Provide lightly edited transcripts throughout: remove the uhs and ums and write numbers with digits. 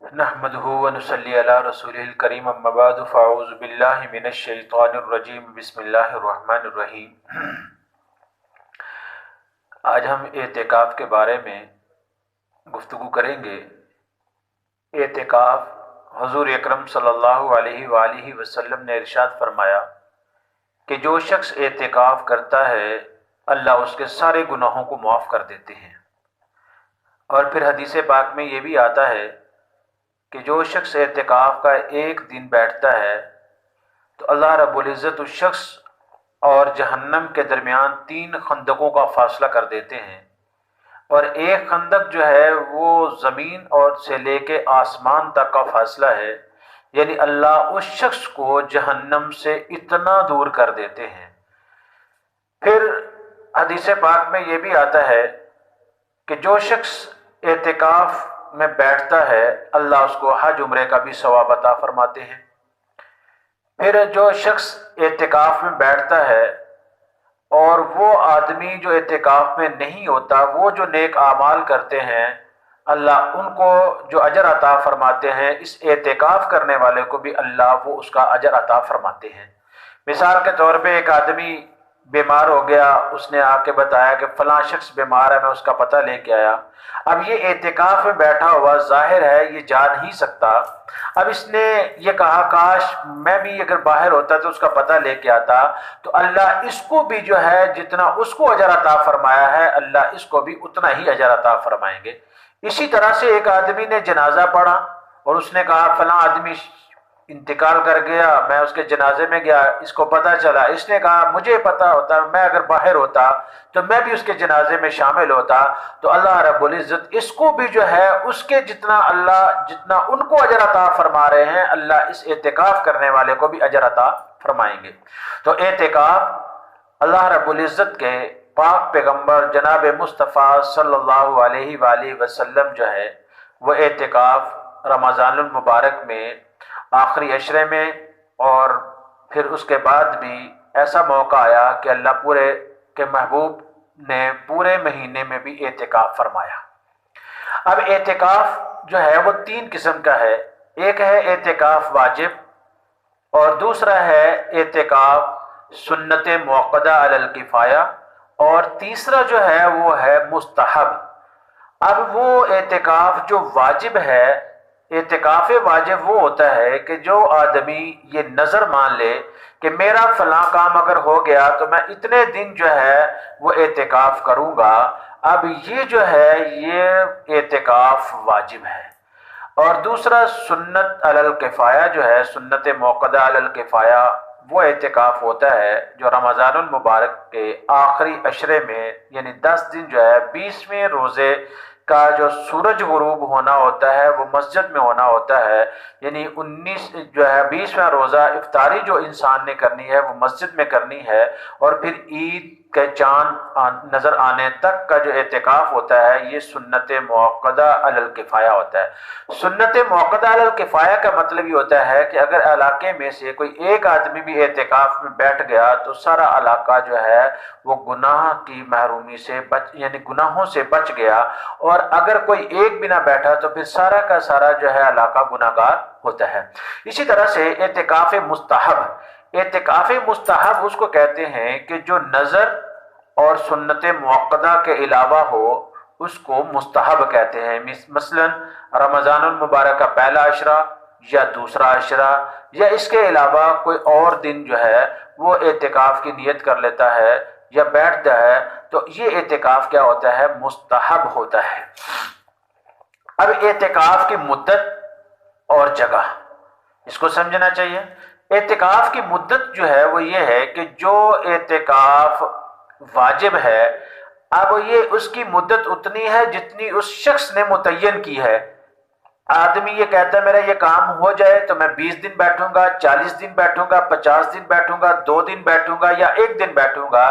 نحمدہ و نصلی علی رسولہ الکریم اما بعد فاعوذ باللہ من الشیطان الرجیم بسم اللہ الرحمن الرحیم۔ آج ہم اعتکاف کے بارے میں گفتگو کریں گے۔ اعتکاف حضور اکرم صلی اللہ علیہ وآلہ وسلم نے ارشاد فرمایا کہ جو شخص اعتکاف کرتا ہے اللہ اس کے سارے گناہوں کو معاف کر دیتے ہیں۔ اور پھر حدیث پاک میں یہ بھی آتا ہے کہ جو شخص اعتکاف کا ایک دن بیٹھتا ہے تو اللہ رب العزت اس شخص اور جہنم کے درمیان 3 خندقوں کا فاصلہ کر دیتے ہیں، اور ایک خندق جو ہے وہ زمین اور سے لے کے آسمان تک کا فاصلہ ہے، یعنی اللہ اس شخص کو جہنم سے اتنا دور کر دیتے ہیں۔ پھر حدیث پاک میں یہ بھی آتا ہے کہ جو شخص اعتکاف میں بیٹھتا ہے اللہ اس کو حج عمرے کا بھی ثواب عطا فرماتے ہیں۔ پھر جو شخص اعتکاف میں بیٹھتا ہے اور وہ آدمی جو اعتکاف میں نہیں ہوتا وہ جو نیک اعمال کرتے ہیں اللہ ان کو جو اجر عطا فرماتے ہیں، اس اعتکاف کرنے والے کو بھی اللہ وہ اس کا اجر عطا فرماتے ہیں۔ مثال کے طور پہ ایک آدمی بیمار ہو گیا، اس نے آ کے بتایا کہ فلاں شخص بیمار ہے، میں اس کا پتہ لے کے آیا۔ اب یہ اعتکاف میں بیٹھا ہوا ظاہر ہے یہ جا نہیں سکتا، اب اس نے یہ کہا کاش میں بھی اگر باہر ہوتا تو اس کا پتہ لے کے آتا، تو اللہ اس کو بھی جو ہے جتنا اس کو اجر عطا فرمایا ہے اللہ اس کو بھی اتنا ہی اجر عطا فرمائیں گے۔ اسی طرح سے ایک آدمی نے جنازہ پڑھا اور اس نے کہا فلاں آدمی انتقال کر گیا، میں اس کے جنازے میں گیا، اس کو پتہ چلا، اس نے کہا مجھے پتہ ہوتا میں اگر باہر ہوتا تو میں بھی اس کے جنازے میں شامل ہوتا، تو اللہ رب العزت اس کو بھی جو ہے اس کے جتنا ان کو اجر عطا فرما رہے ہیں اللہ اس اعتکاف کرنے والے کو بھی اجر عطا فرمائیں گے۔ تو اعتکاف اللہ رب العزت کے پاک پیغمبر جناب مصطفیٰ صلی اللہ علیہ وآلہ وسلم جو ہے وہ اعتکاف رمضان المبارک میں آخری عشرے میں اور پھر اس کے بعد بھی ایسا موقع آیا کہ اللہ پورے کے محبوب نے پورے مہینے میں بھی اعتکاف فرمایا۔ اب اعتکاف جو ہے وہ 3 قسم کا ہے، ایک ہے اعتکاف واجب اور دوسرا ہے اعتکاف سنت موقدہ علی الکفایہ اور تیسرا جو ہے وہ ہے مستحب۔ اب وہ اعتکاف جو واجب ہے، اعتکاف واجب وہ ہوتا ہے کہ جو آدمی یہ نظر مان لے کہ میرا فلاں کام اگر ہو گیا تو میں اتنے دن جو ہے وہ اعتکاف کروں گا، اب یہ جو ہے یہ اعتکاف واجب ہے۔ اور دوسرا سنت علی الکفایہ جو ہے سنت موقدہ علی الکفایہ، وہ اعتکاف ہوتا ہے جو رمضان المبارک کے آخری عشرے میں یعنی 10 دن جو ہے 20ویں روزے کا جو سورج غروب ہونا ہوتا ہے وہ مسجد میں ہونا ہوتا ہے، یعنی 20واں روزہ افطاری جو انسان نے کرنی ہے وہ مسجد میں کرنی ہے، اور پھر عید کے چاند نظر آنے تک کا جو اعتکاف ہوتا ہے یہ سنت موقدہ علی الکفایہ ہوتا ہے۔ سنت موقدہ علی الکفایہ کا مطلب یہ ہوتا ہے کہ اگر علاقے میں سے کوئی ایک آدمی بھی اعتکاف میں بیٹھ گیا تو سارا علاقہ جو ہے وہ گناہ کی محرومی سے یعنی گناہوں سے بچ گیا، اور اگر کوئی ایک بھی نہ بیٹھا تو پھر سارا کا سارا جو ہے علاقہ گناہگار ہوتا ہے۔ اسی طرح سے اعتکاف مستحب، اعتکاف مستحب اس کو کہتے ہیں کہ جو نظر اور سنت موقدہ کے علاوہ ہو اس کو مستحب کہتے ہیں۔ مثلا رمضان المبارک کا پہلا عشرہ یا دوسرا عشرہ یا اس کے علاوہ کوئی اور دن جو ہے وہ اعتکاف کی نیت کر لیتا ہے یا بیٹھتا ہے تو یہ اعتکاف کیا ہوتا ہے؟ مستحب ہوتا ہے۔ اب اعتکاف کی مدت اور جگہ اس کو سمجھنا چاہیے۔ اعتکاف کی مدت جو ہے وہ یہ ہے کہ جو اعتکاف واجب ہے اب یہ اس کی مدت اتنی ہے جتنی اس شخص نے متعین کی ہے۔ آدمی یہ کہتا ہے میرا یہ کام ہو جائے تو میں 20 دن بیٹھوں گا، 40 دن بیٹھوں گا، 50 دن بیٹھوں گا، 2 دن بیٹھوں گا یا 1 دن بیٹھوں گا،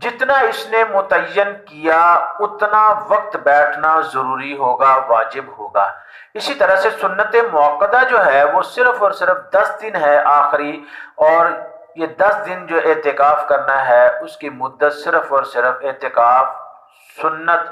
جتنا اس نے متعین کیا اتنا وقت بیٹھنا ضروری ہوگا، واجب ہوگا۔ اسی طرح سے سنت موقدہ جو ہے وہ صرف اور صرف 10 دن ہے آخری، اور یہ 10 دن جو اعتکاف کرنا ہے اس کی مدت صرف اور صرف اعتکاف سنت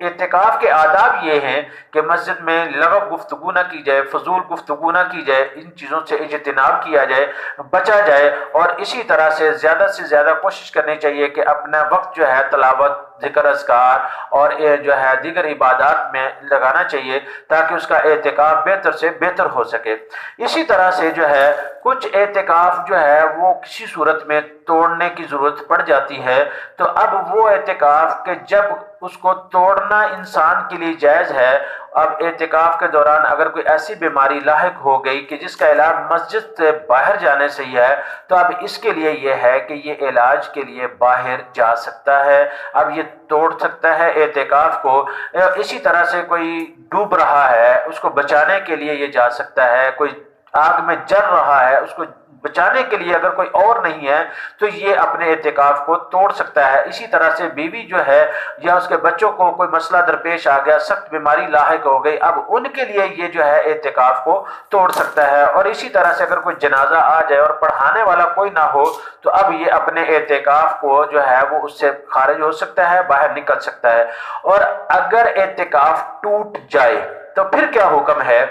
اعتکاف کے آداب یہ ہیں کہ مسجد میں لغو گفتگو نہ کی جائے، فضول گفتگو نہ کی جائے، ان چیزوں سے اجتناب کیا جائے، بچا جائے، اور اسی طرح سے زیادہ کوشش کرنی چاہیے کہ اپنا وقت جو ہے تلاوت، ذکر، اذکار اور یہ جو ہے دیگر عبادات میں لگانا چاہیے تاکہ اس کا اعتکاف بہتر سے بہتر ہو سکے۔ اسی طرح سے جو ہے کچھ اعتکاف جو ہے وہ کسی صورت میں توڑنے کی ضرورت پڑ جاتی ہے، تو اب وہ اعتکاف کہ جب اس کو توڑنا انسان کے لیے جائز ہے، اب اعتکاف کے دوران اگر کوئی ایسی بیماری لاحق ہو گئی کہ جس کا علاج مسجد سے باہر جانے سے ہی ہے، تو اب اس کے لیے یہ ہے کہ یہ علاج کے لیے باہر جا سکتا ہے، اب یہ توڑ سکتا ہے اعتکاف کو۔ اسی طرح سے کوئی ڈوب رہا ہے، اس کو بچانے کے لیے یہ جا سکتا ہے، کوئی آگ میں جل رہا ہے، اس کو بچانے کے لیے اگر کوئی اور نہیں ہے تو یہ اپنے اعتکاف کو توڑ سکتا ہے۔ اسی طرح سے بیوی جو ہے یا اس کے بچوں کو کوئی مسئلہ درپیش آ گیا، سخت بیماری لاحق ہو گئی، اب ان کے لیے یہ جو ہے اعتکاف کو توڑ سکتا ہے۔ اور اسی طرح سے اگر کوئی جنازہ آ جائے اور پڑھانے والا کوئی نہ ہو تو اب یہ اپنے اعتکاف کو جو ہے وہ اس سے خارج ہو سکتا ہے، باہر نکل سکتا ہے۔ اور اگر اعتکاف ٹوٹ جائے تو پھر کیا حکم ہے؟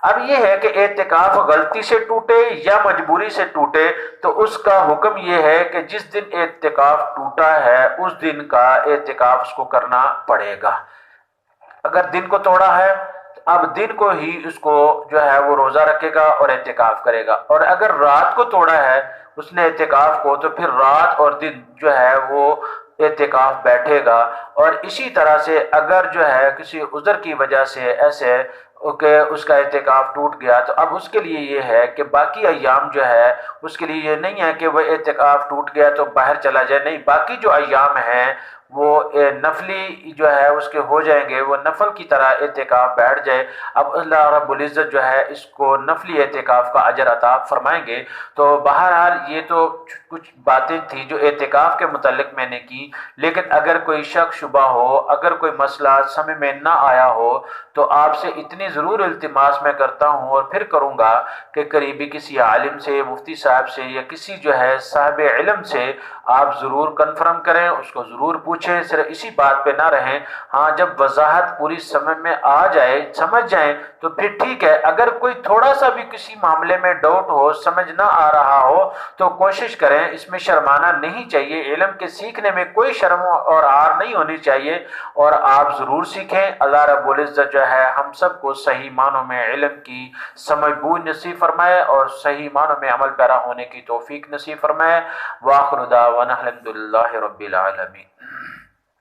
اب یہ ہے کہ اعتکاف غلطی سے ٹوٹے یا مجبوری سے ٹوٹے تو اس کا حکم یہ ہے کہ جس دن اعتکاف ٹوٹا ہے اس دن کا اعتکاف اس کو کرنا پڑے گا۔ اگر دن کو توڑا ہے اب دن کو ہی اس کو جو ہے وہ روزہ رکھے گا اور اعتکاف کرے گا، اور اگر رات کو توڑا ہے اس نے اعتکاف کو تو پھر رات اور دن جو ہے وہ اعتکاف بیٹھے گا۔ اور اسی طرح سے اگر جو ہے کسی عذر کی وجہ سے ایسے کہ اس کا اعتکاف ٹوٹ گیا تو اب اس کے لیے یہ ہے کہ باقی ایام جو ہے اس کے لیے یہ نہیں ہے کہ وہ اعتکاف ٹوٹ گیا تو باہر چلا جائے، نہیں، باقی جو ایام ہیں وہ نفلی جو ہے اس کے ہو جائیں گے، وہ نفل کی طرح اعتکاف بیٹھ جائے۔ اب اللہ رب العزت جو ہے اس کو نفلی اعتکاف کا اجر عطا فرمائیں گے۔ تو بہرحال یہ تو کچھ باتیں تھیں جو اعتکاف کے متعلق میں نے کی، لیکن اگر کوئی شک شبہ ہو، اگر کوئی مسئلہ سمجھ میں نہ آیا ہو تو آپ سے اتنی ضرور التماس میں کرتا ہوں اور پھر کروں گا کہ قریبی کسی عالم سے، مفتی صاحب سے یا کسی جو ہے صاحب علم سے آپ ضرور کنفرم کریں، اس کو ضرور پوچھیں، صرف اسی بات پہ نہ رہیں۔ ہاں جب وضاحت پوری سمجھ میں آ جائے، سمجھ جائیں تو پھر ٹھیک ہے، اگر کوئی تھوڑا سا بھی کسی معاملے میں ڈاؤٹ ہو، سمجھ نہ آ رہا ہو تو کوشش کریں، اس میں شرمانا نہیں چاہیے، علم کے سیکھنے میں کوئی شرم اور عار نہیں ہونی چاہیے، اور آپ ضرور سیکھیں۔ اللہ رب العزت جو ہے ہم سب کو صحیح معنوں میں علم کی سمجھ بوجھ نصیب فرمائے اور صحیح معنوں میں عمل پیرا ہونے کی توفیق نصیب فرمائے۔ وآخر دعوانا الحمد للہ رب العالمین۔